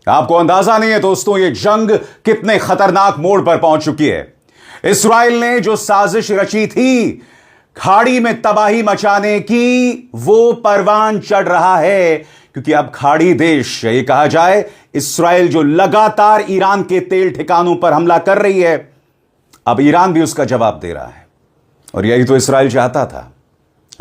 आपको अंदाजा नहीं है दोस्तों, ये जंग कितने खतरनाक मोड़ पर पहुंच चुकी है। इस्राइल ने जो साजिश रची थी खाड़ी में तबाही मचाने की, वो परवान चढ़ रहा है, क्योंकि अब खाड़ी देश, ये कहा जाए इस्राइल जो लगातार ईरान के तेल ठिकानों पर हमला कर रही है, अब ईरान भी उसका जवाब दे रहा है। और यही तो इस्राइल चाहता था।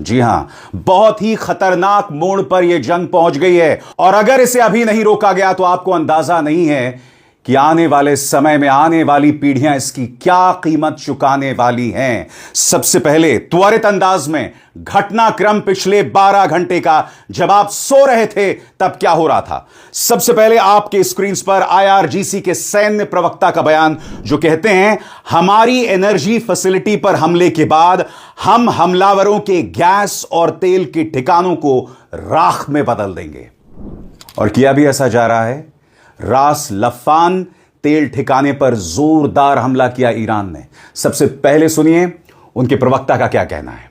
जी हां, बहुत ही खतरनाक मोड़ पर यह जंग पहुंच गई है, और अगर इसे अभी नहीं रोका गया तो आपको अंदाजा नहीं है कि आने वाले समय में आने वाली पीढ़ियां इसकी क्या कीमत चुकाने वाली हैं। सबसे पहले त्वरित अंदाज में घटनाक्रम पिछले 12 घंटे का, जब आप सो रहे थे तब क्या हो रहा था। सबसे पहले आपके स्क्रीन पर IRGC के सैन्य प्रवक्ता का बयान, जो कहते हैं हमारी एनर्जी फैसिलिटी पर हमले के बाद हम हमलावरों के गैस और तेल के ठिकानों को राख में बदल देंगे। और किया भी ऐसा जा रहा है। रास लफान तेल ठिकाने पर जोरदार हमला किया ईरान ने। सबसे पहले सुनिए उनके प्रवक्ता का क्या कहना है।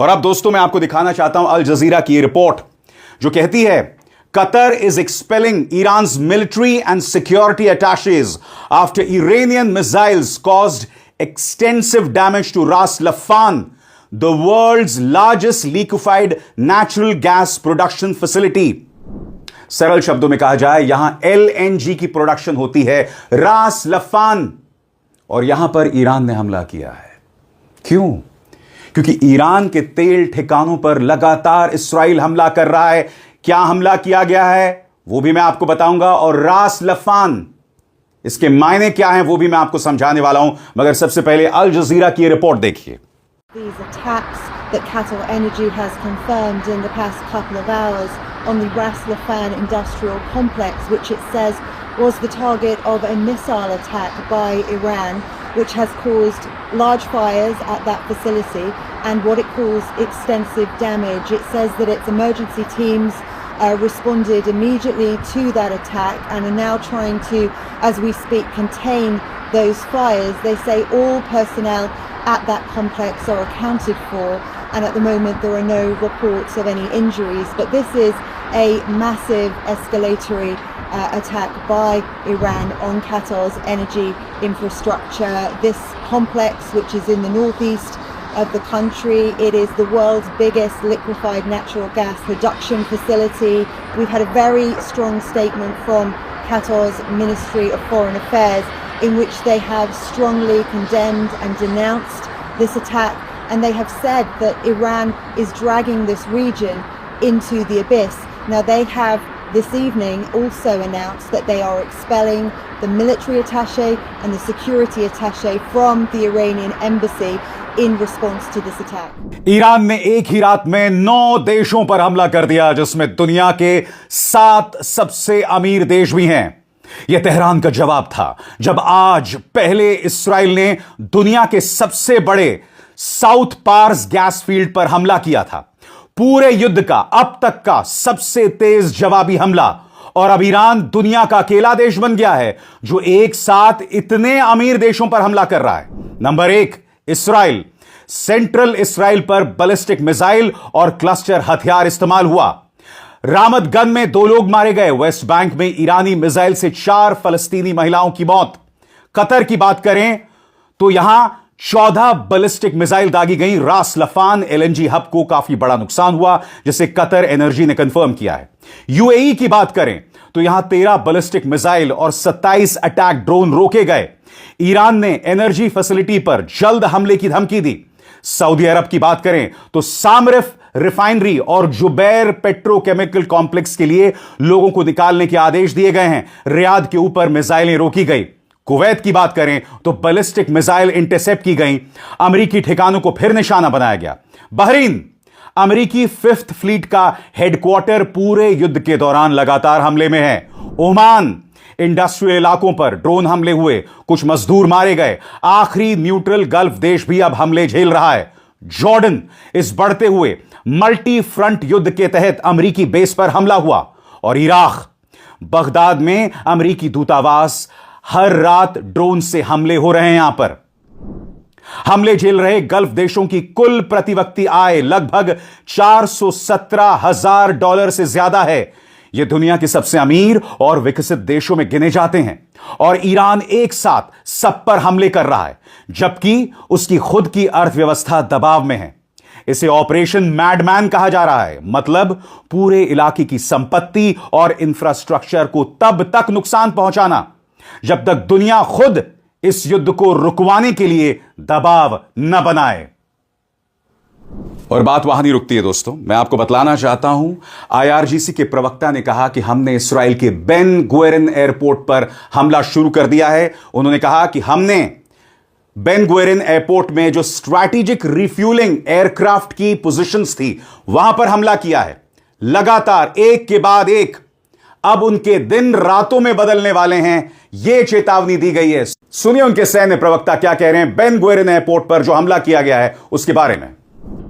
और अब दोस्तों मैं आपको दिखाना चाहता हूं अल जजीरा की रिपोर्ट, जो कहती है Qatar is expelling Iran's military and security attaches after Iranian missiles caused extensive damage to Ras Laffan, the world's largest liquefied natural gas production facility. सरल शब्दों में कहा जाए, यहां LNG की प्रोडक्शन होती है रास लफान, और यहां पर ईरान ने हमला किया है। क्यों? क्योंकि ईरान के तेल ठिकानों पर लगातार इस्राइल हमला कर रहा है। क्या हमला किया गया है वो भी मैं आपको बताऊंगा, और रास लफान इसके मायने क्या हैं वो भी मैं आपको समझाने वाला हूं, मगर सबसे पहले अल जजीरा की रिपोर्ट देखिए। These attacks that Qatar Energy has confirmed in the past couple of hours on the Ras Laffan industrial complex, which it says was the target of a missile attack by Iran, which has caused large fires at that facility and what it calls extensive damage. It says that its emergency teams responded immediately to that attack and are now trying to, as we speak, contain those fires. They say all personnel at that complex are accounted for, and at the moment there are no reports of any injuries, but this is a massive escalatory attack by Iran on Qatar's energy infrastructure. This complex, which is in the northeast of the country, it is the world's biggest liquefied natural gas production facility. We've had a very strong statement from Qatar's Ministry of Foreign Affairs in which they have strongly condemned and denounced this attack, and they have said that Iran is dragging this region into the abyss. Now they have this evening also announced that they are expelling the military attaché and the security attaché from the Iranian embassy in response to this attack. Iran ने एक ही रात में 9 देशों पर हमला कर दिया, जिसमें दुनिया के 7 सबसे अमीर देश भी हैं। यह तेहरान का जवाब था जब आज पहले इस्राइल ने दुनिया के सबसे बड़े साउथ पार्स गैस फील्ड पर हमला किया था। पूरे युद्ध का अब तक का सबसे तेज जवाबी हमला, और अब ईरान दुनिया का अकेला देश बन गया है जो एक साथ इतने अमीर देशों पर हमला कर रहा है। Number 1 Israel. सेंट्रल इस्राइल पर बैलिस्टिक मिसाइल और क्लस्टर हथियार इस्तेमाल हुआ। रामत गन में 2 लोग मारे गए। वेस्ट बैंक में ईरानी मिसाइल से 4 फलस्तीनी महिलाओं की मौत। कतर की बात करें तो यहां 14 बैलिस्टिक मिसाइल दागी गई। रास लफान LNG हब को काफी बड़ा नुकसान हुआ, जिसे कतर एनर्जी ने कंफर्म किया है। UAE की बात करें तो यहां 13 बैलिस्टिक मिसाइल और 27 अटैक ड्रोन रोके गए। ईरान ने एनर्जी फैसिलिटी पर जल्द हमले की धमकी दी। सऊदी अरब की बात करें तो सामरिफ रिफाइनरी और जुबैर पेट्रोकेमिकल कॉम्प्लेक्स के लिए लोगों को निकालने के आदेश दिए गए हैं। रियाद के ऊपर मिसाइलें रोकी गई। कुवैत की बात करें तो बैलिस्टिक मिसाइल इंटरसेप्ट की गई। अमेरिकी ठिकानों को फिर निशाना बनाया गया। बहरीन, अमेरिकी 5th फ्लीट का हेडक्वार्टर पूरे युद्ध के दौरान लगातार हमले में है। ओमान, इंडस्ट्रियल इलाकों पर ड्रोन हमले हुए, कुछ मजदूर मारे गए। आखिरी न्यूट्रल गल्फ देश भी अब हमले झेल रहा है। जॉर्डन, इस बढ़ते हुए मल्टी फ्रंट युद्ध के तहत अमेरिकी बेस पर हमला हुआ। और इराक, बगदाद में अमेरिकी दूतावास, हर रात ड्रोन से हमले हो रहे हैं। यहां पर हमले झेल रहे गल्फ देशों की कुल प्रति व्यक्ति आय लगभग $417,000 से ज्यादा है। यह दुनिया के सबसे अमीर और विकसित देशों में गिने जाते हैं। और ईरान एक साथ सब पर हमले कर रहा है, जबकि उसकी खुद की अर्थव्यवस्था दबाव में है। इसे ऑपरेशन मैडमैन कहा जा रहा है, मतलब पूरे इलाके की संपत्ति और इंफ्रास्ट्रक्चर को तब तक नुकसान पहुंचाना जब तक दुनिया खुद इस युद्ध को रुकवाने के लिए दबाव न बनाए। और बात वहां नहीं रुकती है दोस्तों, मैं आपको बतलाना चाहता हूं, आईआरजीसी के प्रवक्ता ने कहा कि हमने इस्राएल के बेन गुएरिन एयरपोर्ट पर हमला शुरू कर दिया है। उन्होंने कहा कि हमने बेन गुएरिन एयरपोर्ट में जो स्ट्रैटेजिक रिफ्यूलिंग एयरक्राफ्ट की पोजीशंस थी, वहां पर हमला किया है। लगातार एक के बाद एक अब उनके दिन रातों में बदलने वाले हैं, यह चेतावनी दी गई है। सुनिए उनके सैन्य प्रवक्ता क्या कह रहे हैं बेन गुएरिन एयरपोर्ट पर जो हमला किया गया है उसके बारे में।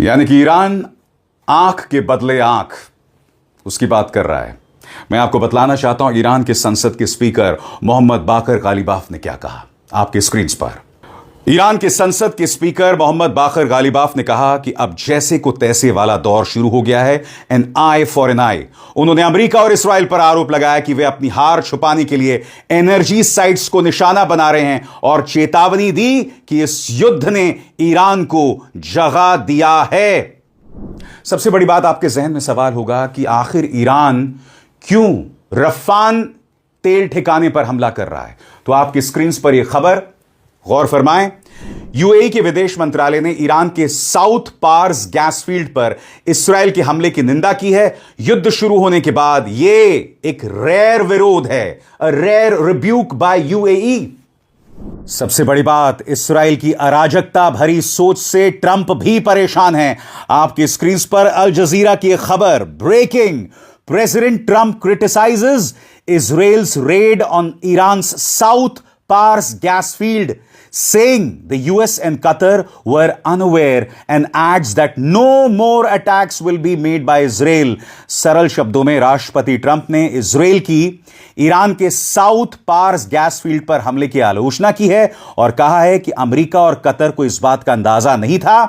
यानी कि ईरान आंख के बदले आंख उसकी बात कर रहा है। मैं आपको बतलाना चाहता हूं ईरान के संसद के स्पीकर मोहम्मद बाकर कालिबाफ ने क्या कहा आपके स्क्रीन पर। ईरान के संसद के स्पीकर मोहम्मद बाकर गालिबाफ ने कहा कि अब जैसे को तैसे वाला दौर शुरू हो गया है, एन आई फॉर एन आई। उन्होंने अमेरिका और इस्राएल पर आरोप लगाया कि वे अपनी हार छुपाने के लिए एनर्जी साइट्स को निशाना बना रहे हैं और चेतावनी दी कि इस युद्ध ने ईरान को जगा दिया है। सबसे बड़ी बात, आपके जहन में सवाल होगा कि आखिर ईरान क्यों रफान तेल ठिकाने पर हमला कर रहा है। तो आपकी स्क्रीन पर यह खबर गौर फरमाएं। यूएई के विदेश मंत्रालय ने ईरान के साउथ पार्स गैस फील्ड पर इस्राएल के हमले की निंदा की है। युद्ध शुरू होने के बाद यह एक रेयर विरोध है, a rare rebuke by UAE. सबसे बड़ी बात, इस्राएल की अराजकता भरी सोच से ट्रंप भी परेशान हैं। आपकी स्क्रीन पर अल जजीरा की एक खबर, breaking, president Trump criticises Israel's raid on Iran's South Pars gas field, saying the US and Qatar were unaware and adds that no more attacks will be made by Israel. सरल शब्दों में राष्ट्रपति Trump ने Israel की Iran के South Pars gas field पर हमले की आलोचना की है और कहा है कि अमेरिका और कतर को इस बात का अंदाजा नहीं था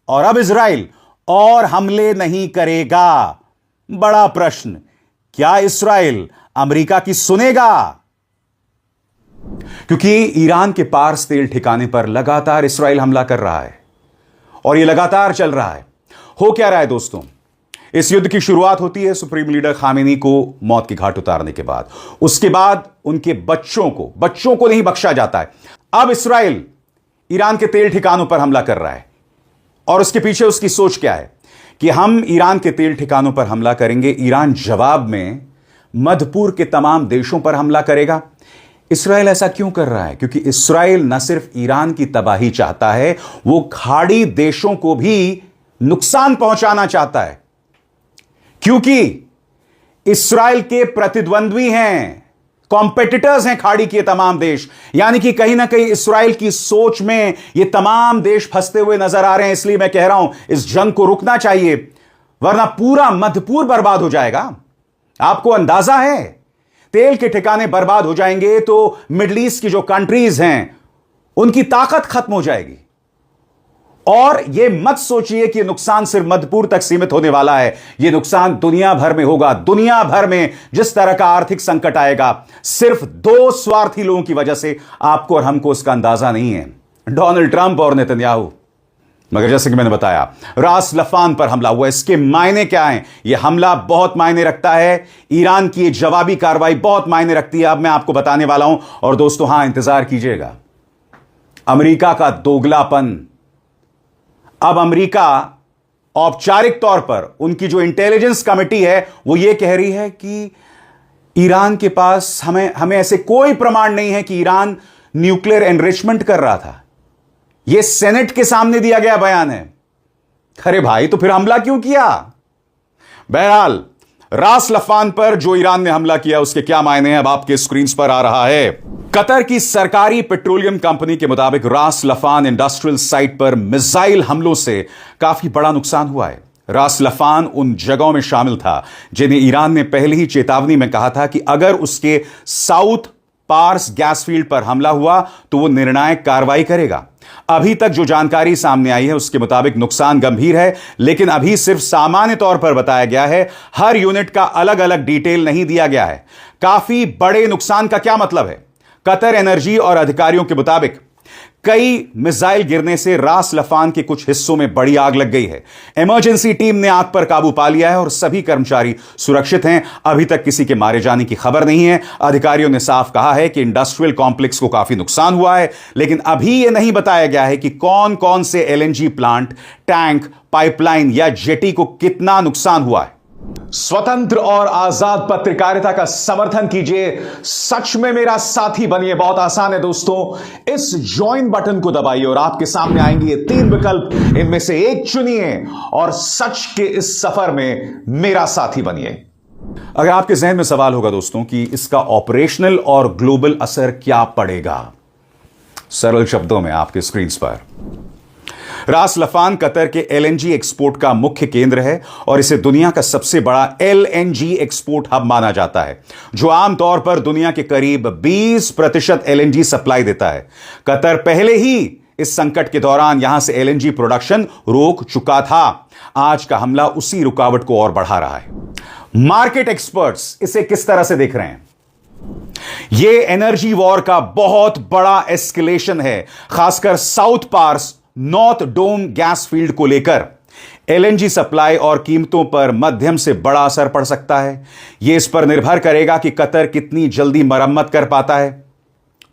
और अब इजराइल और हमले नहीं करेगा। बड़ा प्रश्न, क्या इस्राएल अमेरिका की सुनेगा? क्योंकि ईरान के पार्स तेल ठिकाने पर लगातार इस्राएल हमला कर रहा है और यह लगातार चल रहा है। हो क्या रहा है दोस्तों, इस युद्ध की शुरुआत होती है सुप्रीम लीडर खामेनी को मौत की घाट उतारने के बाद। उसके बाद उनके बच्चों को नहीं बख्शा जाता है। अब इस्राएल ईरान के तेल ठिकानों पर हमला कर रहा है और उसके पीछे उसकी सोच क्या है कि हम ईरान के तेल ठिकानों पर हमला करेंगे, ईरान जवाब में मध्यपूर्व के तमाम देशों पर हमला करेगा। इस्राएल ऐसा क्यों कर रहा है? क्योंकि इस्राएल न सिर्फ ईरान की तबाही चाहता है, वो खाड़ी देशों को भी नुकसान पहुंचाना चाहता है। क्योंकि इस्राएल के प्रतिद्वंद्वी हैं, कॉम्पिटिटर्स हैं खाड़ी के तमाम देश। यानी कि कहीं ना कहीं इस्राएल की सोच में ये तमाम देश फंसते हुए नजर आ रहे हैं। इसलिए मैं कह रहा हूं, इस जंग को रुकना चाहिए, वरना पूरा मध्यपूर्व बर्बाद हो जाएगा। आपको अंदाजा है, तेल के ठिकाने बर्बाद हो जाएंगे तो मिडिल ईस्ट की जो कंट्रीज हैं उनकी ताकत खत्म हो जाएगी। और यह मत सोचिए कि नुकसान सिर्फ मध्यपूर्व तक सीमित होने वाला है, यह नुकसान दुनिया भर में होगा। दुनिया भर में जिस तरह का आर्थिक संकट आएगा, सिर्फ दो स्वार्थी लोगों की वजह से, आपको और हमको उसका अंदाजा नहीं है, डोनाल्ड ट्रंप और नेतन्याहू। मगर जैसे कि मैंने बताया, रास लफान पर हमला हुआ, इसके मायने क्या हैं? यह हमला बहुत मायने रखता है, ईरान की यह जवाबी कार्रवाई बहुत मायने रखती है। अब मैं आपको बताने वाला हूं। और दोस्तों, हां, इंतजार कीजिएगा, अमेरिका का दोगलापन। अब अमेरिका औपचारिक तौर पर, उनकी जो इंटेलिजेंस कमेटी है वो ये कह रही है कि ईरान के पास हमें ऐसे कोई प्रमाण नहीं है कि ईरान न्यूक्लियर एनरिचमेंट कर रहा था। यह सेनेट के सामने दिया गया बयान है। अरे भाई, तो फिर हमला क्यों किया? बहरहाल, रास लफान पर जो ईरान ने हमला किया उसके क्या मायने हैं, अब आपके स्क्रीन पर आ रहा है। कतर की सरकारी पेट्रोलियम कंपनी के मुताबिक रास लफान इंडस्ट्रियल साइट पर मिसाइल हमलों से काफी बड़ा नुकसान हुआ है। रास लफान उन जगहों में शामिल था जिन्हें ईरान ने पहले ही चेतावनी में कहा था कि अगर उसके साउथ पार्स गैस फील्ड पर हमला हुआ तो वो निर्णायक कार्रवाई करेगा। अभी तक जो जानकारी सामने आई है उसके मुताबिक नुकसान गंभीर है, लेकिन अभी सिर्फ सामान्य तौर पर बताया गया है। हर यूनिट का अलग अलग डिटेल नहीं दिया गया है। काफी बड़े नुकसान का क्या मतलब है? कतर एनर्जी और अधिकारियों के मुताबिक कई मिसाइल गिरने से रास लफान के कुछ हिस्सों में बड़ी आग लग गई है। इमरजेंसी टीम ने आग पर काबू पा लिया है और सभी कर्मचारी सुरक्षित हैं। अभी तक किसी के मारे जाने की खबर नहीं है। अधिकारियों ने साफ कहा है कि इंडस्ट्रियल कॉम्प्लेक्स को काफी नुकसान हुआ है, लेकिन अभी यह नहीं बताया गया है कि कौन कौन से एलएनजी प्लांट, टैंक, पाइपलाइन या जेटी को कितना नुकसान हुआ है। स्वतंत्र और आजाद पत्रकारिता का समर्थन कीजिए, सच में मेरा साथी बनिए। बहुत आसान है दोस्तों, इस ज्वाइन बटन को दबाइए और आपके सामने आएंगे ये 3 विकल्प, इनमें से एक चुनिए और सच के इस सफर में मेरा साथी बनिए। अगर आपके जहन में सवाल होगा दोस्तों कि इसका ऑपरेशनल और ग्लोबल असर क्या पड़ेगा, सरल शब्दों में आपके स्क्रीन पर, रास लफान कतर के एलएनजी एक्सपोर्ट का मुख्य केंद्र है और इसे दुनिया का सबसे बड़ा एलएनजी एक्सपोर्ट हब माना जाता है, जो आमतौर पर दुनिया के करीब 20% एलएनजी सप्लाई देता है। कतर पहले ही इस संकट के दौरान यहां से एलएनजी प्रोडक्शन रोक चुका था। आज का हमला उसी रुकावट को और बढ़ा रहा है। मार्केट एक्सपर्ट्स इसे किस तरह से देख रहे हैं? यह एनर्जी वॉर का बहुत बड़ा एस्केलेशन है, खासकर साउथ पार्स नॉर्थ डोम गैस फील्ड को लेकर। एलएनजी सप्लाई और कीमतों पर मध्यम से बड़ा असर पड़ सकता है। यह इस पर निर्भर करेगा कि कतर कितनी जल्दी मरम्मत कर पाता है।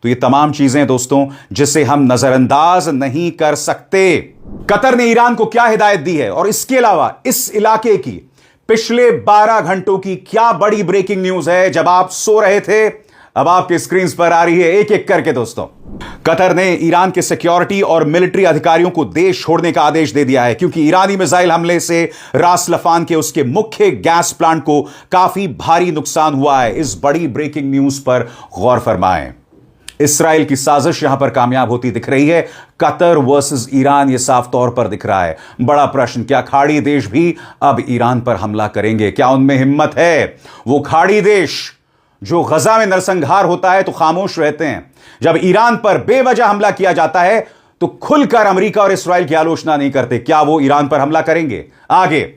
तो ये तमाम चीजें दोस्तों जिसे हम नजरअंदाज नहीं कर सकते। कतर ने ईरान को क्या हिदायत दी है और इसके अलावा इस इलाके की पिछले 12 घंटों की क्या बड़ी ब्रेकिंग न्यूज है। जब आप सो रहे थे, अब आपके स्क्रीन पर आ रही है एक एक करके। दोस्तों, कतर ने ईरान के सिक्योरिटी और मिलिट्री अधिकारियों को देश छोड़ने का आदेश दे दिया है, क्योंकि ईरानी मिसाइल हमले से रास लफान के उसके मुख्य गैस प्लांट को काफी भारी नुकसान हुआ है। इस बड़ी ब्रेकिंग न्यूज पर गौर फरमाएं। इस्राएल की साजिश यहां पर कामयाब होती दिख रही है। कतर वर्सेस ईरान, यह साफ तौर पर दिख रहा है। बड़ा प्रश्न, क्या खाड़ी देश भी अब ईरान पर हमला करेंगे? क्या उनमें हिम्मत है? वो खाड़ी देश जो गजा में नरसंहार होता है तो खामोश रहते हैं, जब ईरान पर बेवजह हमला किया जाता है तो खुलकर अमेरिका और इस्राएल की आलोचना नहीं करते। क्या वो ईरान पर हमला करेंगे? आगे,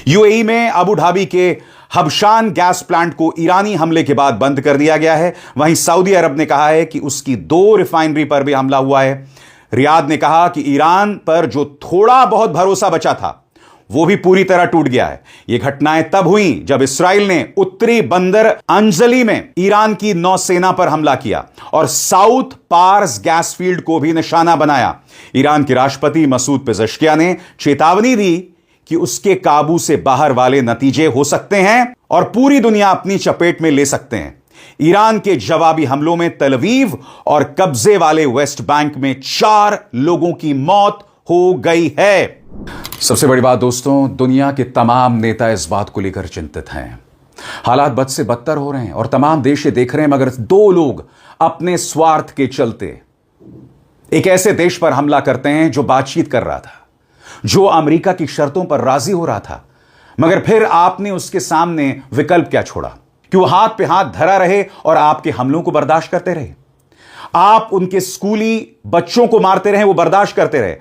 यूएई में अबू धाबी के हबशान गैस प्लांट को ईरानी हमले के बाद बंद कर दिया गया है। वहीं सऊदी अरब ने कहा है कि उसकी 2 रिफाइनरी पर भी हमला हुआ है। रियाद ने कहा कि ईरान पर जो थोड़ा बहुत भरोसा बचा था वो भी पूरी तरह टूट गया है। ये घटनाएं तब हुई जब इस्राएल ने उत्तरी बंदर अंजली में ईरान की नौसेना पर हमला किया और साउथ पार्स गैस फील्ड को भी निशाना बनाया। ईरान के राष्ट्रपति मसूद पेज़ेश्कियान ने चेतावनी दी कि उसके काबू से बाहर वाले नतीजे हो सकते हैं और पूरी दुनिया अपनी चपेट में ले सकते हैं। ईरान के जवाबी हमलों में तल अवीव और कब्जे वाले वेस्ट बैंक में 4 लोगों की मौत हो गई है। सबसे बड़ी बात दोस्तों, दुनिया के तमाम नेता इस बात को लेकर चिंतित हैं। हालात बद से बदतर हो रहे हैं और तमाम देश ये देख रहे हैं, मगर 2 लोग अपने स्वार्थ के चलते एक ऐसे देश पर हमला करते हैं जो बातचीत कर रहा था, जो अमेरिका की शर्तों पर राजी हो रहा था, मगर फिर आपने उसके सामने विकल्प क्या छोड़ा कि वो हाथ पे हाथ धरा रहे और आपके हमलों को बर्दाश्त करते रहे। आप उनके स्कूली बच्चों को मारते रहे, वो बर्दाश्त करते रहे।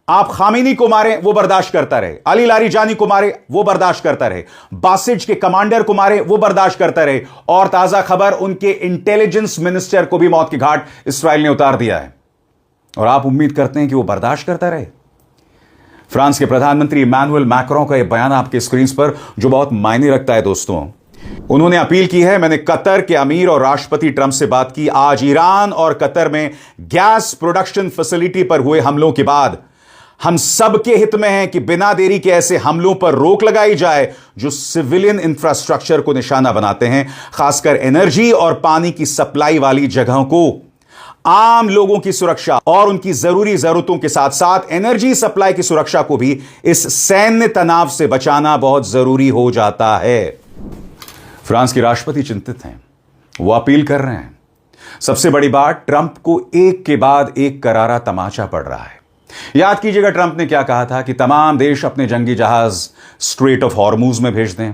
आप खामेनी को मारे, वो बर्दाश्त करता रहे। अली लारीजानी को मारे, वो बर्दाश्त करता रहे। बासिज के कमांडर को मारे, वो बर्दाश्त करता रहे। और ताजा खबर, उनके इंटेलिजेंस मिनिस्टर को भी मौत की घाट इस्राएल ने उतार दिया है और आप उम्मीद करते हैं कि वो बर्दाश्त करता रहे। फ्रांस के प्रधानमंत्री इमैनुअल मैक्रों का यह बयान आपके स्क्रीन पर, जो बहुत मायने रखता है दोस्तों। उन्होंने अपील की है, मैंने कतर के अमीर और राष्ट्रपति ट्रंप से बात की। आज ईरान और कतर में गैस प्रोडक्शन फैसिलिटी पर हुए हमलों के बाद हम सबके हित में है कि बिना देरी के ऐसे हमलों पर रोक लगाई जाए जो सिविलियन इंफ्रास्ट्रक्चर को निशाना बनाते हैं, खासकर एनर्जी और पानी की सप्लाई वाली जगहों को। आम लोगों की सुरक्षा और उनकी जरूरी जरूरतों के साथ साथ एनर्जी सप्लाई की सुरक्षा को भी इस सैन्य तनाव से बचाना बहुत जरूरी हो जाता है। फ्रांस के राष्ट्रपति चिंतित हैं, वो अपील कर रहे हैं। सबसे बड़ी बात, ट्रंप को एक के बाद एक करारा तमाचा पड़ रहा है। याद कीजिएगा ट्रंप ने क्या कहा था कि तमाम देश अपने जंगी जहाज स्ट्रेट ऑफ हॉर्मुज में भेज दें।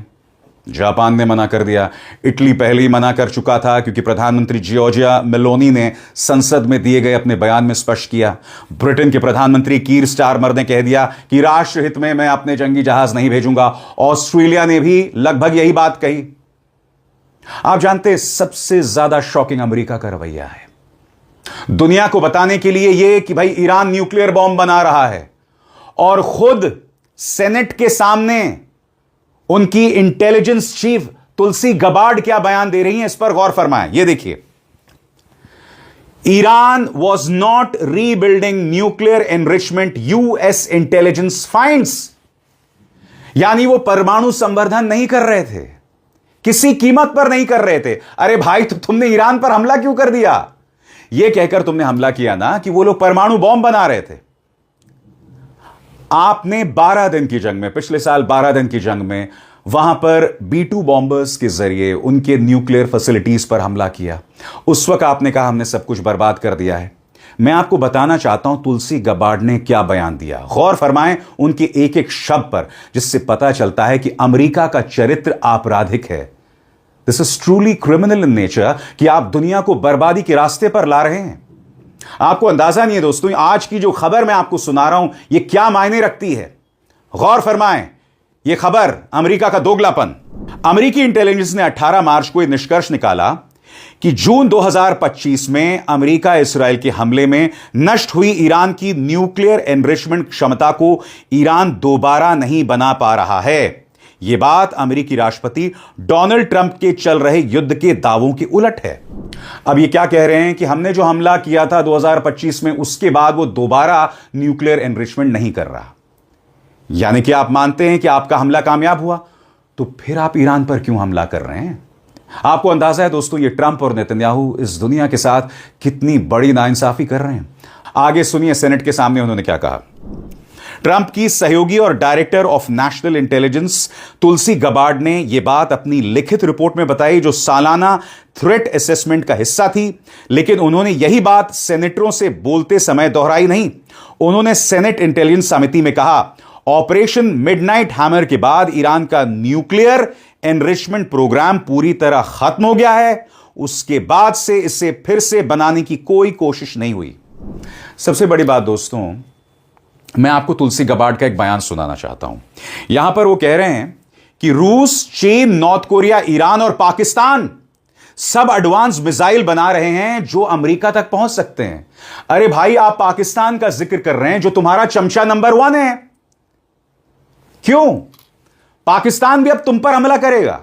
जापान ने मना कर दिया। इटली पहले ही मना कर चुका था, क्योंकि प्रधानमंत्री जॉर्जिया मेलोनी ने संसद में दिए गए अपने बयान में स्पष्ट किया। ब्रिटेन के प्रधानमंत्री कीर स्टारमर ने कह दिया कि राष्ट्र हित में मैं अपने जंगी जहाज नहीं भेजूंगा। ऑस्ट्रेलिया ने भी लगभग यही बात कही। आप जानते हैं सबसे ज्यादा शॉकिंग अमेरिका का रवैया है, दुनिया को बताने के लिए यह कि भाई ईरान न्यूक्लियर बॉम्ब बना रहा है, और खुद सेनेट के सामने उनकी इंटेलिजेंस चीफ तुलसी गबार्ड क्या बयान दे रही हैं, इस पर गौर फरमाएं। यह देखिए, Iran was not rebuilding nuclear enrichment, US intelligence finds. यानी वो परमाणु संवर्धन नहीं कर रहे थे, किसी कीमत पर नहीं कर रहे थे। अरे भाई, तो तुमने ईरान पर हमला क्यों कर दिया? यह कहकर तुमने हमला किया ना कि वो लोग परमाणु बॉम्ब बना रहे थे। आपने 12 दिन की जंग में, पिछले साल 12 दिन की जंग में, वहां पर B-2 बॉम्बर्स के जरिए उनके न्यूक्लियर फैसिलिटीज पर हमला किया। उस वक्त आपने कहा हमने सब कुछ बर्बाद कर दिया है। मैं आपको बताना चाहता हूं तुलसी गबार्ड ने क्या बयान दिया। गौर फरमाएं उनके एक एक शब्द पर, जिससे पता चलता है कि अमेरिका का चरित्र आपराधिक है। This is truly criminal in nature कि आप दुनिया को बर्बादी के रास्ते पर ला रहे हैं। आपको अंदाजा नहीं है दोस्तों, आज की जो खबर मैं आपको सुना रहा हूं यह क्या मायने रखती है। गौर फरमाएं, यह खबर अमेरिका का दोगलापन। अमेरिकी इंटेलिजेंस ने 18 मार्च को यह निष्कर्ष निकाला कि जून 2025 में अमेरिका इस्राएल के हमले में नष्ट हुई ईरान की न्यूक्लियर एनरिचमेंट क्षमता को ईरान दोबारा नहीं बना पा रहा है। यह बात अमेरिकी राष्ट्रपति डोनाल्ड ट्रंप के चल रहे युद्ध के दावों की उलट है। अब ये क्या कह रहे हैं कि हमने जो हमला किया था 2025 में, उसके बाद वो दोबारा न्यूक्लियर एनरिचमेंट नहीं कर रहा। यानी कि आप मानते हैं कि आपका हमला कामयाब हुआ, तो फिर आप ईरान पर क्यों हमला कर रहे हैं? आपको अंदाजा है दोस्तों, ये ट्रंप और नेतन्याहू इस दुनिया के साथ कितनी बड़ी नाइंसाफी कर रहे हैं। आगे सुनिए सेनेट के सामने उन्होंने क्या कहा। ट्रंप की सहयोगी और director of national intelligence Tulsi Gabbard ने यह बात अपनी लिखित रिपोर्ट में बताई, जो सालाना थ्रेट असेसमेंट का हिस्सा थी। लेकिन उन्होंने यही बात सेनेटरों से बोलते समय दोहराई नहीं। उन्होंने सेनेट इंटेलिजेंस समिति में कहा, ऑपरेशन मिडनाइट हैमर के बाद ईरान का न्यूक्लियर एनरिचमेंट प्रोग्राम पूरी तरह खत्म हो गया है। उसके बाद से इसे फिर से बनाने की कोई कोशिश नहीं हुई। सबसे बड़ी बात दोस्तों, मैं आपको तुलसी गबार्ड का एक बयान सुनाना चाहता हूं। यहां पर वो कह रहे हैं कि रूस, चीन, नॉर्थ कोरिया, ईरान और पाकिस्तान सब एडवांस मिसाइल बना रहे हैं जो अमेरिका तक पहुंच सकते हैं। अरे भाई, आप पाकिस्तान का जिक्र कर रहे हैं जो तुम्हारा चमचा नंबर 1 है। क्यों? पाकिस्तान भी अब तुम पर हमला करेगा।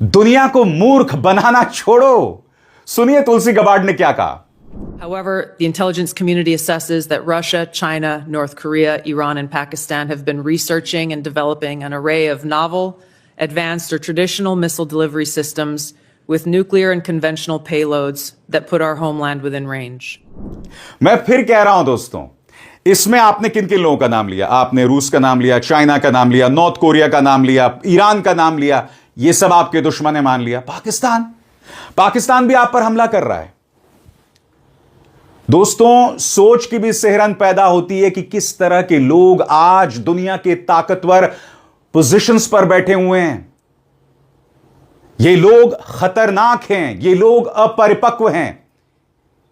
दुनिया को मूर्ख बनाना छोड़ो। सुनिए तुलसी गबार्ड ने क्या कहा। However, the intelligence community assesses that Russia, China, North Korea, Iran, and Pakistan have been researching and developing an array of novel, advanced, or traditional missile delivery systems with nuclear and conventional payloads that put our homeland within range. मैं फिर कह रहा हूं दोस्तों, इसमें आपने किन किन लोगों का नाम लिया? आपने रूस का नाम लिया, चाइना का नाम लिया, नॉर्थ कोरिया का नाम लिया, ईरान का नाम लिया। यह सब आपके दुश्मन है मान लिया। पाकिस्तान भी आप पर हमला कर रहा है। दोस्तों, सोच की भी सेहरन पैदा होती है कि किस तरह के लोग आज दुनिया के ताकतवर पोजीशंस पर बैठे हुए हैं। ये लोग खतरनाक हैं, ये लोग अपरिपक्व हैं।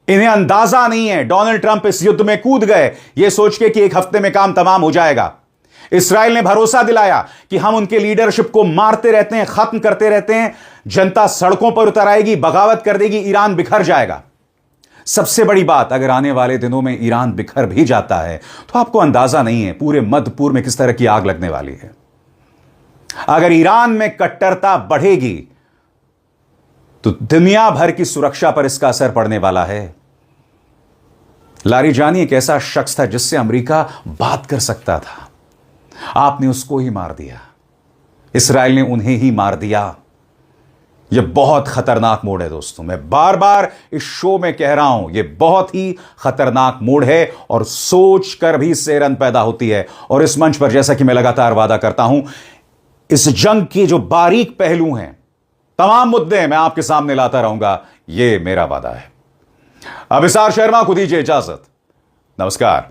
इन्हें अंदाजा नहीं है। डोनाल्ड ट्रंप इस युद्ध में कूद गए यह सोच के कि एक हफ्ते में काम तमाम हो जाएगा। इस्राएल ने भरोसा दिलाया कि हम उनके लीडरशिप को मारते रहते हैं, खत्म करते रहते हैं, जनता सड़कों पर उतर आएगी, बगावत कर देगी, ईरान बिखर जाएगा। सबसे बड़ी बात, अगर आने वाले दिनों में ईरान बिखर भी जाता है तो आपको अंदाजा नहीं है पूरे मध्य पूर्व में किस तरह की आग लगने वाली है। अगर ईरान में कट्टरता बढ़ेगी तो दुनिया भर की सुरक्षा पर इसका असर पड़ने वाला है। लारिजानी एक ऐसा शख्स था जिससे अमेरिका बात कर सकता था। आपने उसको ही मार दिया। इस्राएल ने उन्हें ही मार दिया। यह बहुत खतरनाक मोड़ है दोस्तों। मैं बार बार इस शो में कह रहा हूं, यह बहुत ही खतरनाक मोड़ है और सोच कर भी सेरन पैदा होती है। और इस मंच पर जैसा कि मैं लगातार वादा करता हूं, इस जंग के जो बारीक पहलू हैं, तमाम मुद्दे मैं आपके सामने लाता रहूंगा। यह मेरा वादा है। अभिसार शर्मा को दीजिए इजाजत। नमस्कार।